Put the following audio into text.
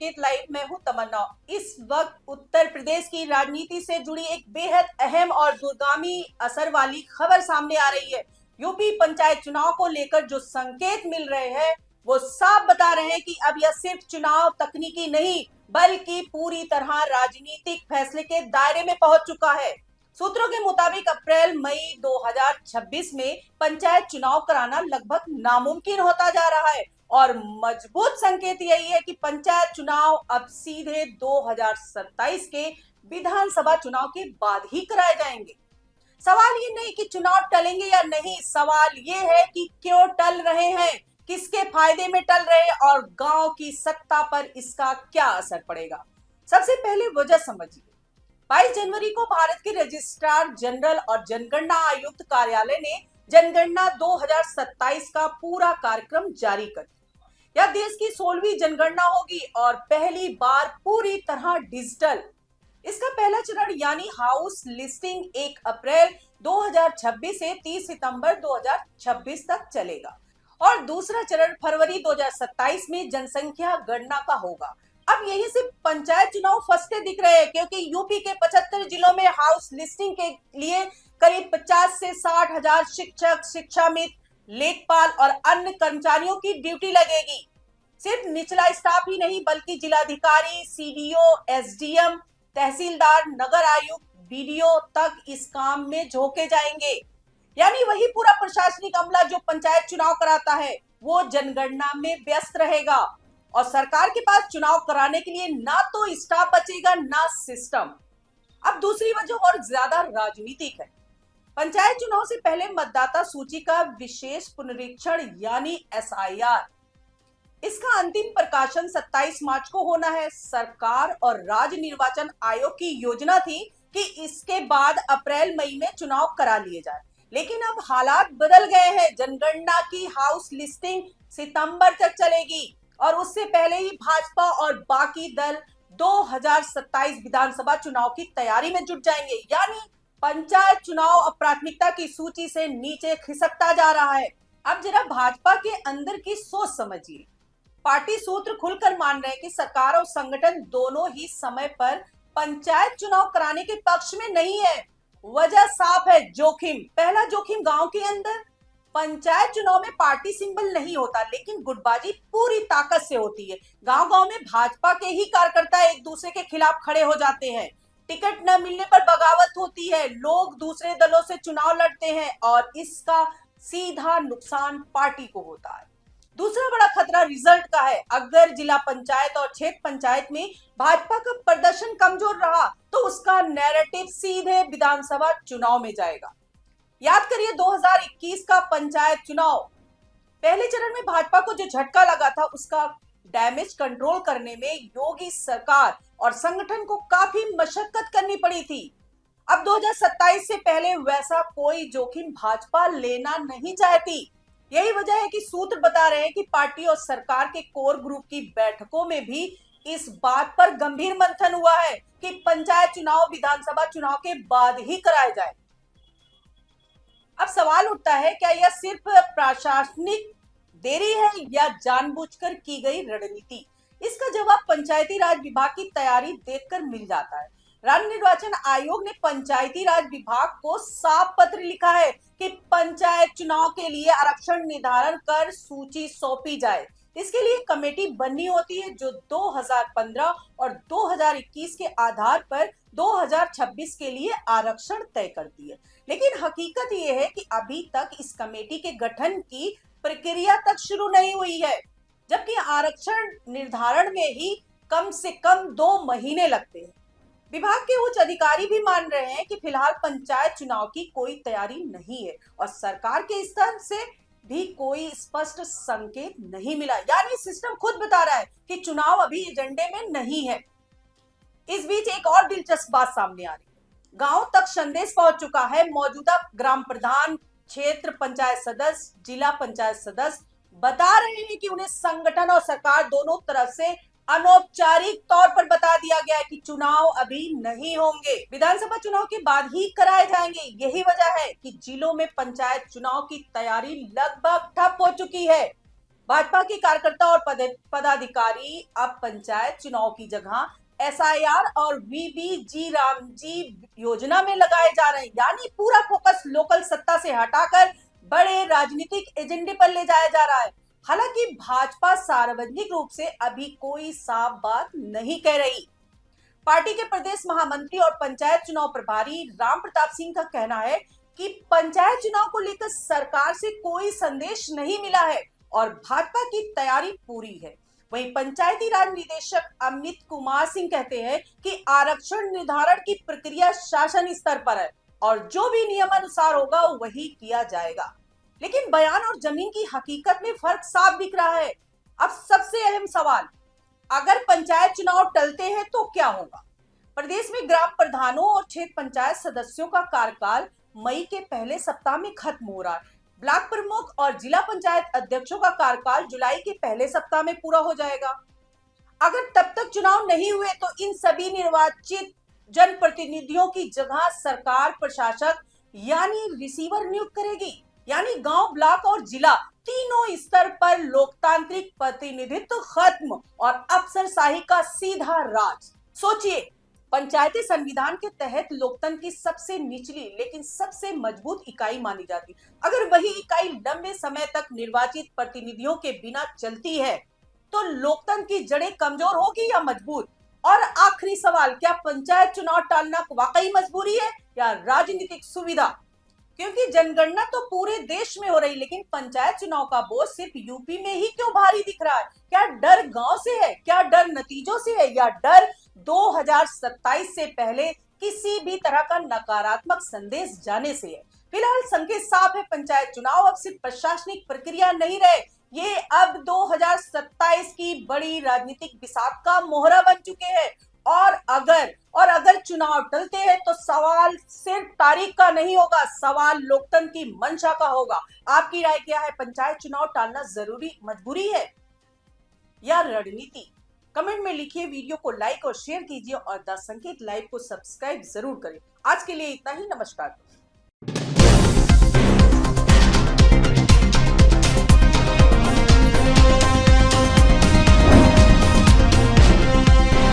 संकेत लाइव में हूं तमन्ना। इस वक्त उत्तर प्रदेश की राजनीति से जुड़ी एक बेहद अहम और दूरगामी असर वाली खबर सामने आ रही है। यूपी पंचायत चुनाव को लेकर जो संकेत मिल रहे हैं वो साफ बता रहे हैं कि अब यह सिर्फ चुनाव तकनीकी नहीं बल्कि पूरी तरह राजनीतिक फैसले के दायरे में पहुंच चुका है। सूत्रों के मुताबिक अप्रैल मई 2026 में पंचायत चुनाव कराना लगभग नामुमकिन होता जा रहा है और मजबूत संकेत यही है कि पंचायत चुनाव अब सीधे 2027 के विधानसभा चुनाव के बाद ही कराए जाएंगे। सवाल ये नहीं कि चुनाव टलेंगे या नहीं, सवाल ये है कि क्यों टल रहे हैं, किसके फायदे में टल रहे हैं और गांव की सत्ता पर इसका क्या असर पड़ेगा। सबसे पहले वजह समझिए। 22 जनवरी को भारत के रजिस्ट्रार जनरल और जनगणना आयुक्त कार्यालय ने जनगणना 2027 का पूरा कार्यक्रम जारी कर दिया। यह देश की 16वीं जनगणना होगी और पहली बार पूरी तरह डिजिटल। इसका पहला चरण यानी हाउस लिस्टिंग 1 अप्रैल 2026 से 30 सितंबर 2026 तक चलेगा और दूसरा चरण फरवरी 2027 में जनसंख्या गणना का होगा। अब यही से पंचायत चुनाव फंसते दिख रहे हैं क्योंकि यूपी के 75 जिलों में हाउस लिस्टिंग के लिए करीब 50 से 60 हजार शिक्षक, शिक्षामित्र, लेखपाल और अन्य कर्मचारियों की ड्यूटी लगेगी। सिर्फ निचला स्टाफ ही नहीं बल्कि जिलाधिकारी, सीडीओ, एसडीएम, तहसीलदार, नगर आयुक्त, बीडीओ तक इस काम में झोंके जाएंगे। यानी वही पूरा प्रशासनिक अमला जो पंचायत चुनाव कराता है वो जनगणना में व्यस्त रहेगा और सरकार के पास चुनाव कराने के लिए ना तो स्टाफ बचेगा ना सिस्टम। अब दूसरी वजह और ज्यादा राजनीतिक है। पंचायत चुनाव से पहले मतदाता सूची का विशेष पुनरीक्षण यानी एसआईआर, इसका अंतिम प्रकाशन 27 मार्च को होना है। सरकार और राज्य निर्वाचन आयोग की योजना थी कि इसके बाद अप्रैल मई में चुनाव करा लिए जाए, लेकिन अब हालात बदल गए हैं। जनगणना की हाउस लिस्टिंग सितंबर तक चलेगी और उससे पहले ही भाजपा और बाकी दल 2027 विधानसभा चुनाव की तैयारी में जुट जाएंगे। यानी पंचायत चुनाव अब प्राथमिकता की सूची से नीचे खिसकता जा रहा है। अब जरा भाजपा के अंदर की सोच समझिए। पार्टी सूत्र खुलकर मान रहे हैं कि सरकार और संगठन दोनों ही समय पर पंचायत चुनाव कराने के पक्ष में नहीं है। वजह साफ है, जोखिम। पहला जोखिम गांव के अंदर। पंचायत चुनाव में पार्टी सिंबल नहीं होता लेकिन गुटबाजी पूरी ताकत से होती है। गांव गांव में भाजपा के ही कार्यकर्ता एक दूसरे के खिलाफ खड़े हो जाते हैं। टिकट न मिलने पर बगावत होती है, लोग दूसरे दलों से चुनाव लड़ते हैं और इसका सीधा नुकसान पार्टी को होता है। दूसरा बड़ा खतरा रिजल्ट का है। अगर जिला पंचायत और क्षेत्र पंचायत में भाजपा का प्रदर्शन कमजोर रहा तो उसका नैरेटिव सीधे विधानसभा चुनाव में जाएगा। याद करिए 2021 का पंचायत चुनाव, पहले चरण में भाजपा को जो झटका लगा था उसका डैमेज कंट्रोल करने में योगी सरकार और संगठन को काफी मशक्कत करनी पड़ी थी। अब 2027 से पहले वैसा कोई जोखिम भाजपा लेना नहीं चाहती। यही वजह है कि सूत्र बता रहे हैं कि पार्टी और सरकार के कोर ग्रुप की बैठकों में भी इस बात पर गंभीर मंथन हुआ है कि पंचायत चुनाव विधानसभा चुनाव के बाद ही कराए जाए। अब सवाल उठता है, क्या यह सिर्फ प्रशासनिक देरी है या जानबूझकर की गई रणनीति? इसका जवाब पंचायती राज विभाग की तैयारी देखकर मिल जाता है। राज्य निर्वाचन आयोग ने पंचायती राज विभाग को साफ पत्र लिखा है कि पंचायत चुनाव के लिए आरक्षण निर्धारण कर सूची सौंपी जाए। इसके लिए कमेटी बननी होती है जो 2015 और 2021 के आधार पर 2026 के लिए आरक्षण तय करती है। लेकिन हकीकत यह है कि अभी तक इस कमेटी के गठन की प्रक्रिया तक शुरू नहीं हुई है, जबकि आरक्षण निर्धारण में ही कम से कम 2 महीने लगते हैं। विभाग के उच्च अधिकारी भी मान रहे हैं कि फिलहाल पंचायत चुनाव की कोई तैयारी नहीं है और सरकार के स्तर से भी कोई स्पष्ट संकेत नहीं मिला। यानी सिस्टम खुद बता रहा है कि चुनाव अभी एजेंडे में नहीं है। इस बीच एक और दिलचस्प बात सामने आ रही है। गांव तक संदेश पहुंच चुका है। मौजूदा ग्राम प्रधान, क्षेत्र पंचायत सदस्य, जिला पंचायत सदस्य बता रहे हैं कि उन्हें संगठन और सरकार दोनों तरफ से अनौपचारिक तौर पर बता दिया गया है कि चुनाव अभी नहीं होंगे, विधानसभा चुनाव के बाद ही कराए जाएंगे। यही वजह है कि जिलों में पंचायत चुनाव की तैयारी लगभग ठप हो चुकी है। भाजपा के कार्यकर्ता और पदाधिकारी अब पंचायत चुनाव की जगह एसआईआर और वीबीजी रामजी योजना में लगाए जा रहे हैं, यानी पूरा फोकस लोकल सत्ता से हटाकर बड़े राजनीतिक एजेंडे पर ले जाया जा रहा है। हालांकि भाजपा सार्वजनिक रूप से अभी कोई साफ बात नहीं कह रही। पार्टी के प्रदेश महामंत्री और पंचायत चुनाव प्रभारी राम प्रताप सिंह का कहना है कि पंचायत चुनाव को लेकर सरकार से कोई संदेश नहीं मिला है और भाजपा की तैयारी पूरी है। वहीं पंचायती राज निदेशक अमित कुमार सिंह कहते हैं कि आरक्षण निर्धारण की प्रक्रिया शासन स्तर पर है और जो भी नियमानुसार होगा वही किया जाएगा। लेकिन बयान और जमीन की हकीकत में फर्क साफ दिख रहा है। अब सबसे अहम सवाल, अगर पंचायत चुनाव टलते हैं तो क्या होगा? प्रदेश में ग्राम प्रधानों और क्षेत्र पंचायत सदस्यों का कार्यकाल मई के पहले सप्ताह में खत्म हो रहा है। ब्लॉक प्रमुख और जिला पंचायत अध्यक्षों का कार्यकाल जुलाई के पहले सप्ताह में पूरा हो जाएगा। अगर तब तक चुनाव नहीं हुए तो इन सभी निर्वाचित जनप्रतिनिधियों की जगह सरकार प्रशासक यानी रिसीवर नियुक्त करेगी, यानी गांव, ब्लॉक और जिला तीनों स्तर पर लोकतांत्रिक प्रतिनिधित्व खत्म और अफसरशाही का सीधा राज। सोचिए, पंचायती संविधान के तहत लोकतंत्र की सबसे निचली लेकिन सबसे मजबूत इकाई मानी जाती। अगर वही इकाई लंबे समय तक निर्वाचित प्रतिनिधियों के बिना चलती है तो लोकतंत्र की जड़ें कमजोर होगी या मजबूत? और आखिरी सवाल, क्या पंचायत चुनाव टालना वाकई मजबूरी है या राजनीतिक सुविधा? क्योंकि जनगणना तो पूरे देश में हो रही, लेकिन पंचायत चुनाव का बोझ सिर्फ यूपी में ही क्यों भारी दिख रहा है? क्या डर गांव से है? क्या डर नतीजों से है? या डर 2027 से पहले किसी भी तरह का नकारात्मक संदेश जाने से है? फिलहाल संकेत साफ है, पंचायत चुनाव अब सिर्फ प्रशासनिक प्रक्रिया नहीं रहे, ये अब 2027 की बड़ी राजनीतिक बिसात का मोहरा बन चुके हैं। और अगर चुनाव टलते हैं तो सवाल सिर्फ तारीख का नहीं होगा, सवाल लोकतंत्र की मंशा का होगा। आपकी राय क्या है? पंचायत चुनाव टालना जरूरी मजबूरी है या रणनीति? कमेंट में लिखिए, वीडियो को लाइक और शेयर कीजिए और द संकेत लाइव को सब्सक्राइब जरूर करें। आज के लिए इतना ही, नमस्कार।